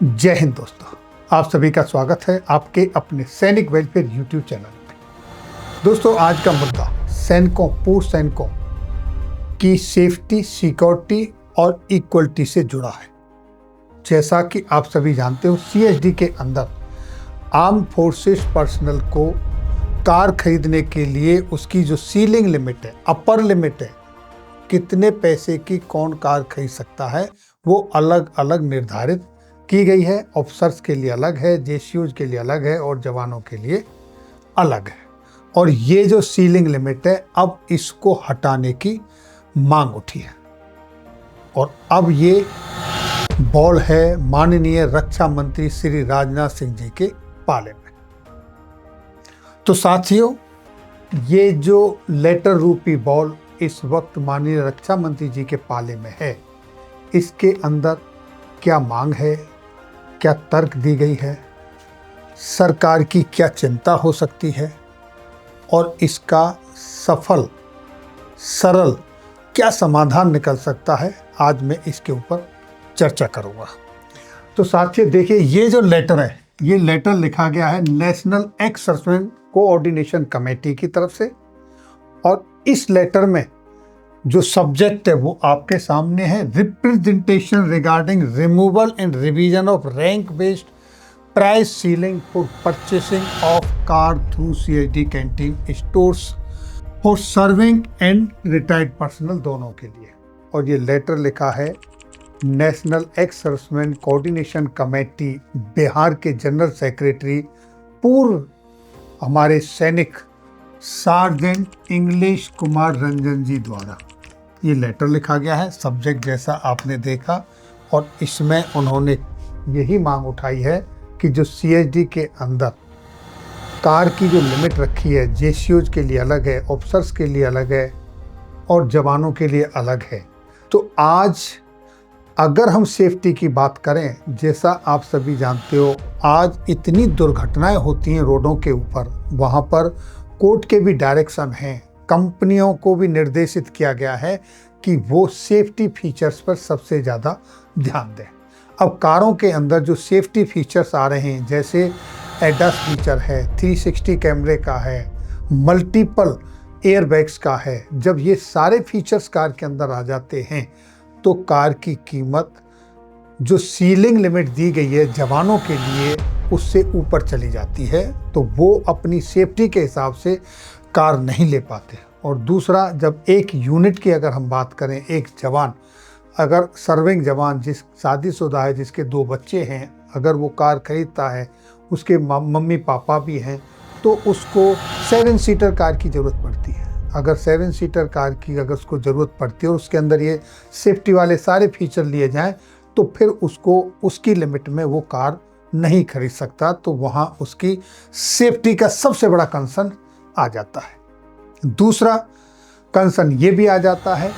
जय हिंद दोस्तों, आप सभी का स्वागत है आपके अपने सैनिक वेलफेयर यूट्यूब चैनल में। दोस्तों, आज का मुद्दा सैनिकों, पूर्व सैनिकों की सेफ्टी, सिक्योरिटी और इक्वलिटी से जुड़ा है। जैसा कि आप सभी जानते हो, CSD के अंदर आर्म फोर्सेस पर्सनल को कार खरीदने के लिए उसकी जो सीलिंग लिमिट है, अपर लिमिट है, कितने पैसे की कौन कार खरीद सकता है, वो अलग अलग निर्धारित की गई है। ऑफिसर्स के लिए अलग है, JCOs के लिए अलग है और जवानों के लिए अलग है। और ये जो सीलिंग लिमिट है, अब इसको हटाने की मांग उठी है और अब ये बॉल है माननीय रक्षा मंत्री श्री राजनाथ सिंह जी के पाले में। तो साथियों, ये जो लेटर रूपी बॉल इस वक्त माननीय रक्षा मंत्री जी के पाले में है, इसके अंदर क्या मांग है, क्या तर्क दी गई है, सरकार की क्या चिंता हो सकती है और इसका सफल, सरल क्या समाधान निकल सकता है, आज मैं इसके ऊपर चर्चा करूंगा। तो साथियों देखिए, ये जो लेटर है, ये लेटर लिखा गया है national ex serviceman coordination committee की तरफ से। और इस लेटर में जो सब्जेक्ट है वो आपके सामने है, representation regarding removal and revision of rank based price ceiling for purchasing of car through CSD canteen stores for serving and retired personal, दोनों के लिए। और ये लेटर लिखा है national ex serviceman coordination committee, Bihar के जनरल सेक्रेटरी, पूर्व हमारे सैनिक सार्जेंट इंग्लिश कुमार रंजन जी द्वारा ये लेटर लिखा गया है। सब्जेक्ट जैसा आपने देखा, और इसमें उन्होंने यही मांग उठाई है कि जो CSD के अंदर कार की जो लिमिट रखी है, JCOs के लिए अलग है, ऑफिसर्स के लिए अलग है और जवानों के लिए अलग है। तो आज अगर हम सेफ्टी की बात करें, जैसा आप सभी जानते हो, आज इतनी दुर्घटनाएं होती हैं रोडों के ऊपर, वहाँ पर कोर्ट के भी डायरेक्शन हैं, कंपनियों को भी निर्देशित किया गया है कि वो सेफ्टी फीचर्स पर सबसे ज़्यादा ध्यान दें। अब कारों के अंदर जो सेफ्टी फीचर्स आ रहे हैं, जैसे ADAS फीचर है, 360 कैमरे का है, मल्टीपल एयरबैग्स का है, जब ये सारे फीचर्स कार के अंदर आ जाते हैं तो कार की कीमत जो सीलिंग लिमिट दी गई है जवानों के लिए, उससे ऊपर चली जाती है। तो वो अपनी सेफ्टी के हिसाब से कार नहीं ले पाते। और दूसरा, जब एक यूनिट की अगर हम बात करें, एक जवान, अगर सर्विंग जवान जिस शादीशुदा है, जिसके 2 बच्चे हैं, अगर वो कार खरीदता है, उसके मम्मी पापा भी हैं, तो उसको 7 सीटर कार की ज़रूरत पड़ती है। अगर 7 सीटर कार की अगर उसको ज़रूरत पड़ती है और उसके अंदर ये सेफ्टी वाले सारे फीचर लिए जाएं, तो फिर उसको उसकी लिमिट में वो कार नहीं खरीद सकता। तो वहाँ उसकी सेफ्टी का सबसे बड़ा कंसर्न आ जाता है। दूसरा कंसर्न ये भी आ जाता है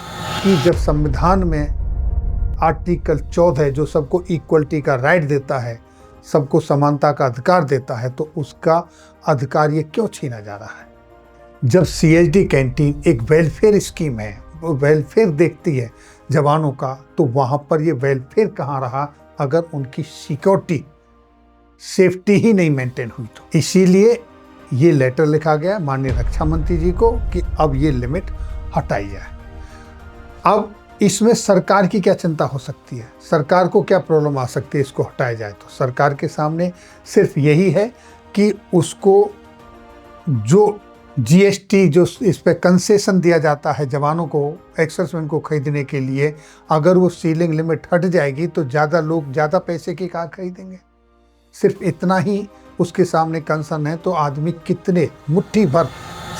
कि जब संविधान में आर्टिकल 14 जो सबको इक्वलिटी का राइट देता है, सबको समानता का अधिकार देता है, तो उसका अधिकार ये क्यों छीना जा रहा है? जब CSD कैंटीन एक वेलफेयर स्कीम है, वो वेलफेयर देखती है जवानों का, तो वहाँ पर ये वेलफेयर कहाँ रहा अगर उनकी सिक्योरिटी, सेफ्टी ही नहीं मेंटेन हुई तो। इसीलिए ये लेटर लिखा गया माननीय रक्षा मंत्री जी को कि अब ये लिमिट हटाई जाए। अब इसमें सरकार की क्या चिंता हो सकती है, सरकार को क्या प्रॉब्लम आ सकती है इसको हटाया जाए? तो सरकार के सामने सिर्फ यही है कि उसको जो GST जो इस पे कंसेशन दिया जाता है जवानों को, एक्सर्समैन को खरीदने के लिए, अगर वो सीलिंग लिमिट हट जाएगी तो ज़्यादा लोग ज़्यादा पैसे की कार खरीदेंगे। सिर्फ इतना ही उसके सामने कंसर्न है। तो आदमी कितने, मुट्ठी भर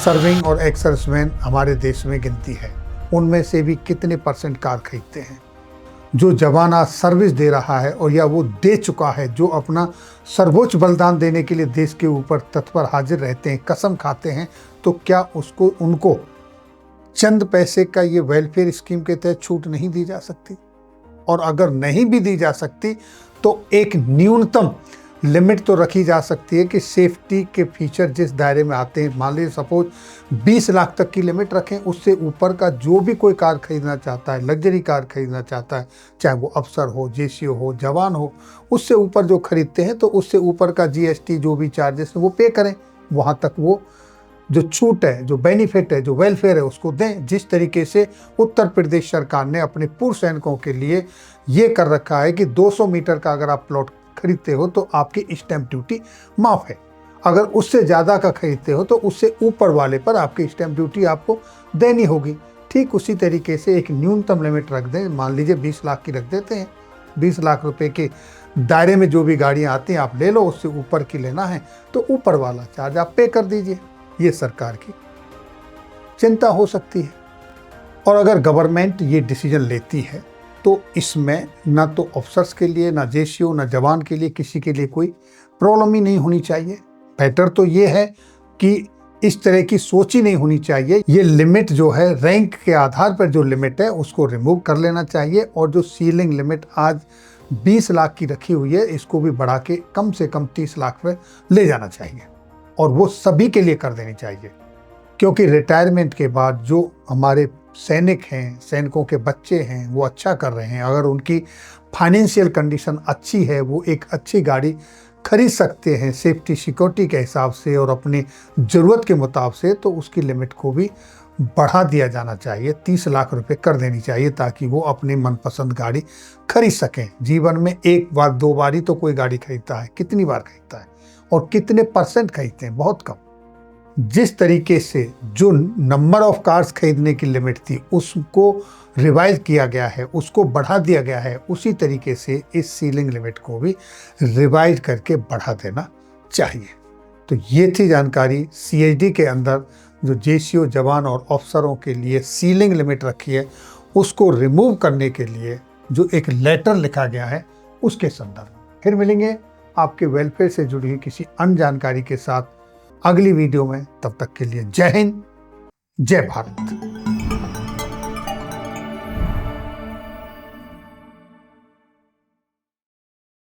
सर्विंग और एक्सर्समैन हमारे देश में गिनती है, उनमें से भी कितने % कार खरीदते हैं? जो जवान आज सर्विस दे रहा है और या वो दे चुका है, जो अपना सर्वोच्च बलिदान देने के लिए देश के ऊपर तत्पर हाजिर रहते हैं, कसम खाते हैं, तो क्या उनको चंद पैसे का ये वेलफेयर स्कीम के तहत छूट नहीं दी जा सकती? और अगर नहीं भी दी जा सकती तो एक न्यूनतम लिमिट तो रखी जा सकती है कि सेफ्टी के फीचर जिस दायरे में आते हैं, मान लीजिए सपोज 20 लाख तक की लिमिट रखें, उससे ऊपर का जो भी कोई कार खरीदना चाहता है, लग्जरी कार खरीदना चाहता है, चाहे वो अफसर हो, जेसीओ हो, जवान हो, उससे ऊपर जो खरीदते हैं तो उससे ऊपर का जीएसटी जो भी चार्जेस है वो पे करें। वहाँ तक वो जो छूट है, जो बेनिफिट है, जो वेलफेयर है उसको दें। जिस तरीके से उत्तर प्रदेश सरकार ने अपने पूर्व सैनिकों के लिए ये कर रखा है कि 200 मीटर का अगर आप प्लॉट खरीदते हो तो आपकी स्टैंप ड्यूटी माफ़ है, अगर उससे ज़्यादा का खरीदते हो तो उससे ऊपर वाले पर आपकी स्टैंप ड्यूटी आपको देनी होगी। ठीक उसी तरीके से एक न्यूनतम लिमिट रख दें, मान लीजिए 20 लाख की रख देते हैं। 20 लाख रुपए के दायरे में जो भी गाड़ियाँ आती हैं आप ले लो, उससे ऊपर की लेना है तो ऊपर वाला चार्ज आप पे कर दीजिए। ये सरकार की चिंता हो सकती है। और अगर गवर्नमेंट ये डिसीजन लेती है तो इसमें ना तो अफसर्स के लिए, ना जेसीओ, ना जवान के लिए, किसी के लिए कोई प्रॉब्लम ही नहीं होनी चाहिए। बेटर तो ये है कि इस तरह की सोच ही नहीं होनी चाहिए। ये लिमिट जो है रैंक के आधार पर जो लिमिट है उसको रिमूव कर लेना चाहिए, और जो सीलिंग लिमिट आज 20 लाख की रखी हुई है इसको भी बढ़ा के कम से कम 30 लाख पे ले जाना चाहिए, और वो सभी के लिए कर देनी चाहिए। क्योंकि रिटायरमेंट के बाद जो हमारे सैनिक हैं, सैनिकों के बच्चे हैं, वो अच्छा कर रहे हैं, अगर उनकी फाइनेंशियल कंडीशन अच्छी है, वो एक अच्छी गाड़ी खरीद सकते हैं सेफ्टी सिक्योरिटी के हिसाब से और अपनी ज़रूरत के मुताबिक से, तो उसकी लिमिट को भी बढ़ा दिया जाना चाहिए। 30 लाख रुपए कर देनी चाहिए ताकि वो अपनी मनपसंद गाड़ी खरीद सकें। जीवन में एक बार दो बार ही तो कोई गाड़ी खरीदता है, कितनी बार खरीदता है और कितने परसेंट खरीदते हैं? बहुत कम। जिस तरीके से जो नंबर ऑफ कार्स खरीदने की लिमिट थी उसको रिवाइज किया गया है, उसको बढ़ा दिया गया है, उसी तरीके से इस सीलिंग लिमिट को भी रिवाइज करके बढ़ा देना चाहिए। तो ये थी जानकारी सीएचडी के अंदर जो जेसीओ, जवान और अफसरों के लिए सीलिंग लिमिट रखी है उसको रिमूव करने के लिए जो एक लेटर लिखा गया है उसके संदर्भ में। फिर मिलेंगे आपके वेलफेयर से जुड़ी हुई किसी अन्य जानकारी के साथ अगली वीडियो में। तब तक के लिए जय हिंद, जय भारत।